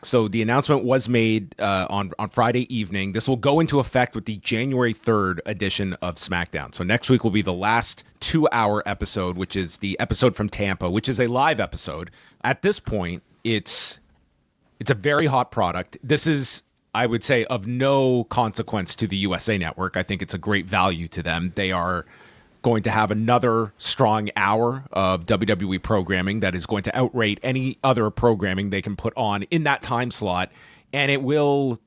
So the announcement was made on Friday evening. This will go into effect with the January 3rd edition of SmackDown. So next week will be the last 2-hour episode, which is the episode from Tampa, which is a live episode. At this point, it's a very hot product. This is, I would say, of no consequence to the USA Network. I think it's a great value to them. They are going to have another strong hour of WWE programming that is going to outrate any other programming they can put on in that time slot, and it will,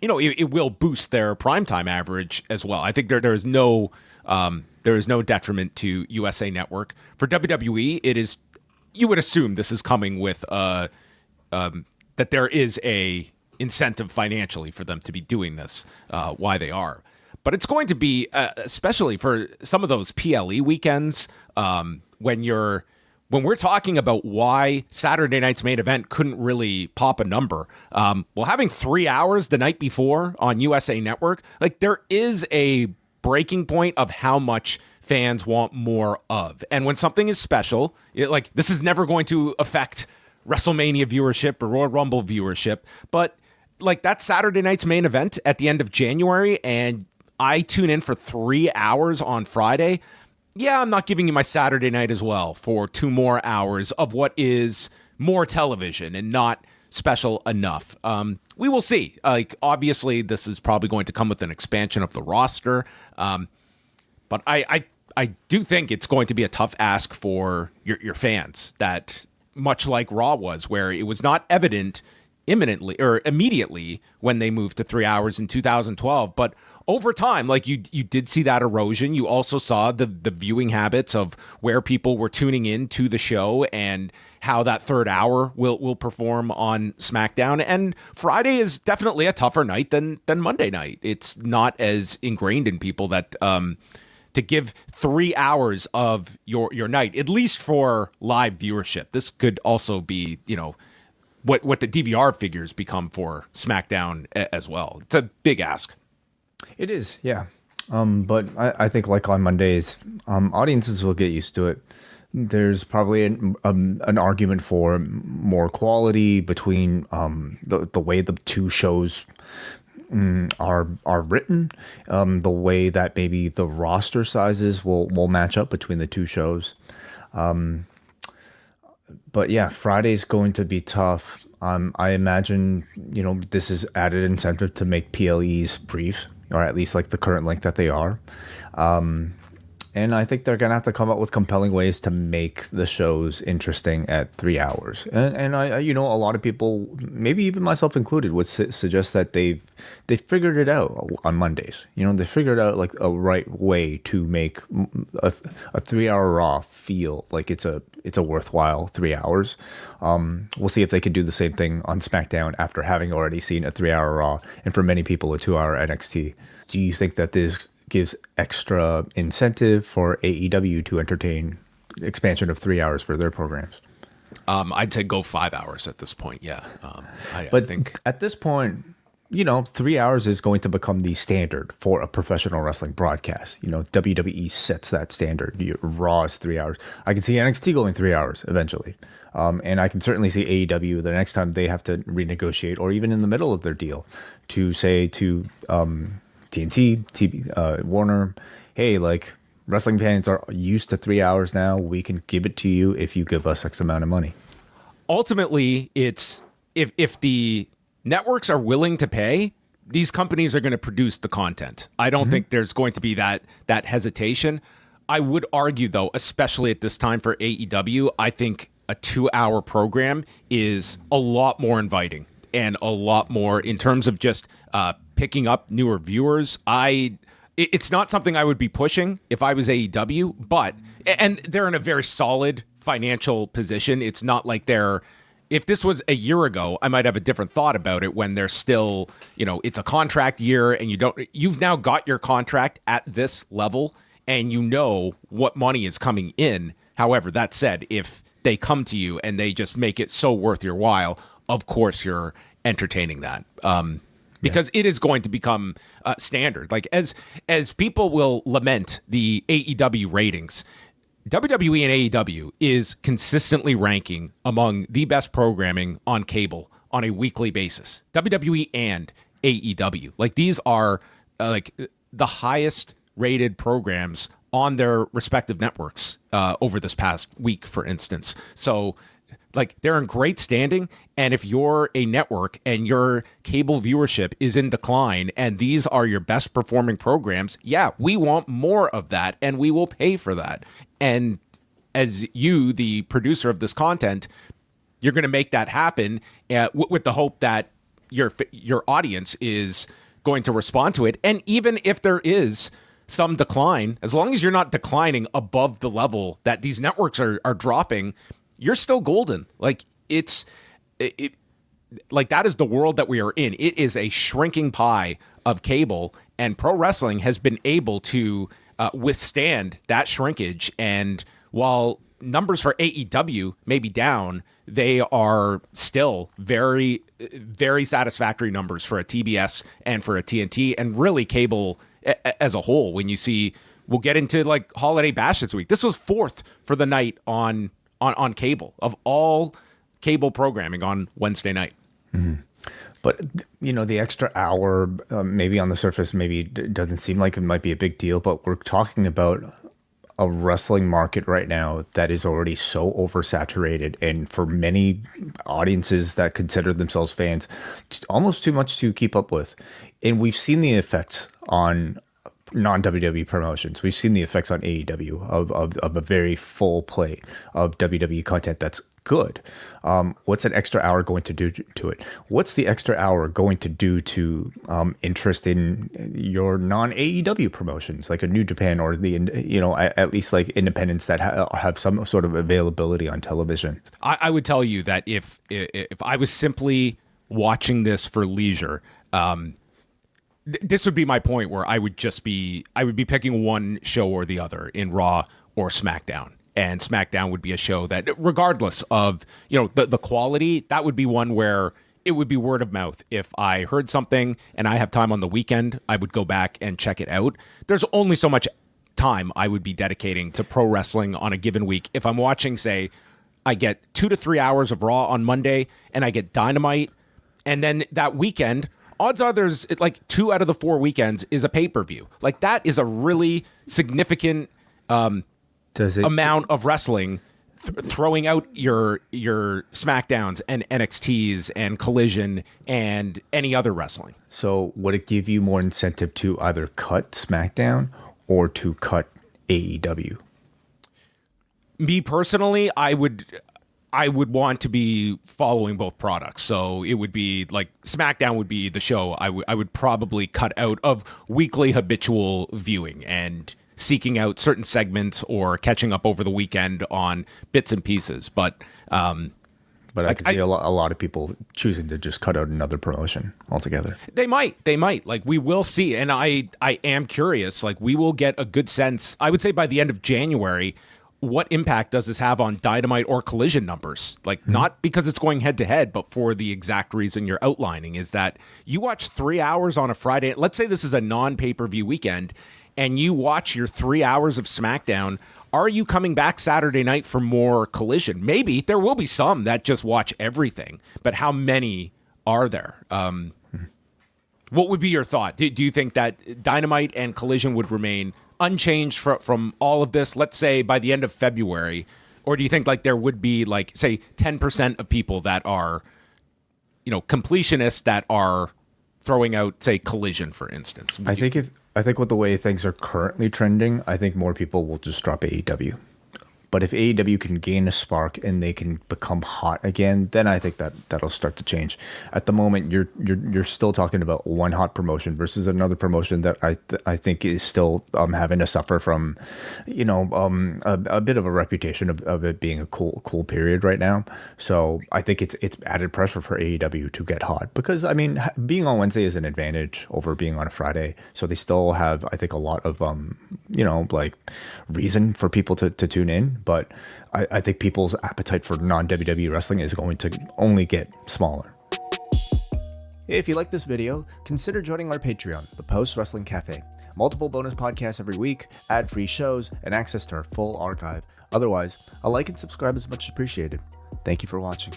it will boost their primetime average as well. I think there is no detriment to USA Network. For WWE, it is, you would assume this is coming with that there is a incentive financially for them to be doing this, why they are. But it's going to be, especially for some of those PLE weekends, when we're talking about why Saturday night's main event couldn't really pop a number. Well, having 3 hours the night before on USA Network, like, there is a breaking point of how much fans want more of. And when something is special, this is never going to affect WrestleMania viewership or Royal Rumble viewership, but like that Saturday night's main event at the end of January, and I tune in for 3 hours on Friday. Yeah, I'm not giving you my Saturday night as well for 2 more hours of what is more television and not special enough. We will see. Obviously, this is probably going to come with an expansion of the roster. But I do think it's going to be a tough ask for your fans, that much like Raw was, where it was not evident imminently or immediately when they moved to 3 hours in 2012, but over time, like you did see that erosion. You also saw the viewing habits of where people were tuning in to the show and how that third hour will perform on SmackDown. And Friday is definitely a tougher night than Monday night. It's not as ingrained in people that to give 3 hours of your night, at least for live viewership. This could also be, what the DVR figures become for SmackDown as well. It's a big ask. It is, yeah. But I think, like on Mondays, audiences will get used to it. There's probably an argument for more quality between the way the two shows are written, the way that maybe the roster sizes will match up between the two shows. But yeah, Friday's going to be tough. I imagine, this is added incentive to make PLEs brief, or at least like the current length that they are. And I think they're going to have to come up with compelling ways to make the shows interesting at 3 hours. And I a lot of people, maybe even myself included, would suggest that they figured it out on Mondays. They figured out like a right way to make a 3 hour Raw feel like it's a worthwhile 3 hours. We'll see if they can do the same thing on SmackDown after having already seen a 3 hour Raw, and for many people a 2 hour NXT. Do you think that this gives extra incentive for AEW to entertain expansion of 3 hours for their programs? I'd say go 5 hours at this point. Yeah. I think at this point, 3 hours is going to become the standard for a professional wrestling broadcast. WWE sets that standard. Raw is 3 hours. I can see NXT going 3 hours eventually. And I can certainly see AEW the next time they have to renegotiate, or even in the middle of their deal, to say to TNT, Warner, hey, like, wrestling fans are used to 3 hours now. We can give it to you if you give us X amount of money. Ultimately, it's if the networks are willing to pay, these companies are going to produce the content. I don't think there's going to be that hesitation. I would argue, though, especially at this time for AEW, I think a 2 hour program is a lot more inviting and a lot more in terms of just picking up newer viewers. It's not something I would be pushing if I was AEW, and they're in a very solid financial position. It's not like if this was a year ago, I might have a different thought about it, when they're still, it's a contract year and you've now got your contract at this level and what money is coming in. However, that said, if they come to you and they just make it so worth your while, of course you're entertaining that. Because it is going to become standard. Like as people will lament the AEW ratings, WWE and AEW is consistently ranking among the best programming on cable on a weekly basis. WWE and AEW, like these are like the highest rated programs on their respective networks over this past week, for instance. So like they're in great standing. And if you're a network and your cable viewership is in decline and these are your best performing programs, yeah, we want more of that and we will pay for that. And as you, the producer of this content, you're going to make that happen with the hope that your audience is going to respond to it. And even if there is some decline, as long as you're not declining above the level that these networks are dropping, you're still golden. Like like that is the world that we are in. It is a shrinking pie of cable, and pro wrestling has been able to withstand that shrinkage. And while numbers for AEW may be down, they are still very, very satisfactory numbers for a TBS and for a TNT, and really cable as a whole. When you see, we'll get into like Holiday Bash this week. This was fourth for the night on cable of all cable programming on Wednesday night. Mm-hmm. But, you know, the extra hour, maybe on the surface, maybe it doesn't seem like it might be a big deal, but we're talking about a wrestling market right now that is already so oversaturated. And for many audiences that consider themselves fans, almost too much to keep up with. And we've seen the effects on non-WWE promotions. We've seen the effects on AEW of a very full plate of WWE content that's good. What's an extra hour going to do to it? What's the extra hour going to do to interest in your non-AEW promotions, like a New Japan or at least like independents that have some sort of availability on television? I would tell you that if I was simply watching this for leisure, this would be my point where I would be picking one show or the other in Raw or SmackDown. And SmackDown would be a show that, regardless of, the quality, that would be one where it would be word of mouth. If I heard something and I have time on the weekend, I would go back and check it out. There's only so much time I would be dedicating to pro wrestling on a given week. If I'm watching, say, I get 2 to 3 hours of Raw on Monday and I get Dynamite, and then that weekend, odds are there's like 2 out of the 4 weekends is a pay-per-view. Like that is a really significant amount of wrestling, throwing out your SmackDowns and NXTs and Collision and any other wrestling. So would it give you more incentive to either cut SmackDown or to cut AEW? Me personally, I would want to be following both products. So it would be like SmackDown would be the show I would probably cut out of weekly habitual viewing and seeking out certain segments or catching up over the weekend on bits and pieces. But I can see a lot of people choosing to just cut out another promotion altogether. They might. Like, we will see. And I am curious. Like, we will get a good sense, I would say by the end of January, what impact does this have on Dynamite or Collision numbers? Like, not because it's going head to head, but for the exact reason you're outlining, is that you watch 3 hours on a Friday. Let's say this is a non-pay-per-view weekend, and you watch your 3 hours of SmackDown. Are you coming back Saturday night for more Collision? Maybe. There will be some that just watch everything, but how many are there? What would be your thought? Do you think that Dynamite and Collision would remain unchanged from all of this, let's say by the end of February? Or do you think like there would be like, say, 10% of people that are, completionists that are throwing out, say, Collision, for instance? I think with the way things are currently trending, I think more people will just drop AEW. But if AEW can gain a spark and they can become hot again, then I think that'll start to change. At the moment, you're still talking about one hot promotion versus another promotion that I think is still having to suffer from, a bit of a reputation of it being a cool period right now. So I think it's added pressure for AEW to get hot because being on Wednesday is an advantage over being on a Friday. So they still have, I think, a lot of reason for people to tune in. But I think people's appetite for non-WWE wrestling is going to only get smaller. If you like this video, consider joining our Patreon, the Post Wrestling Cafe. Multiple bonus podcasts every week, ad-free shows, and access to our full archive. Otherwise, a like and subscribe is much appreciated. Thank you for watching.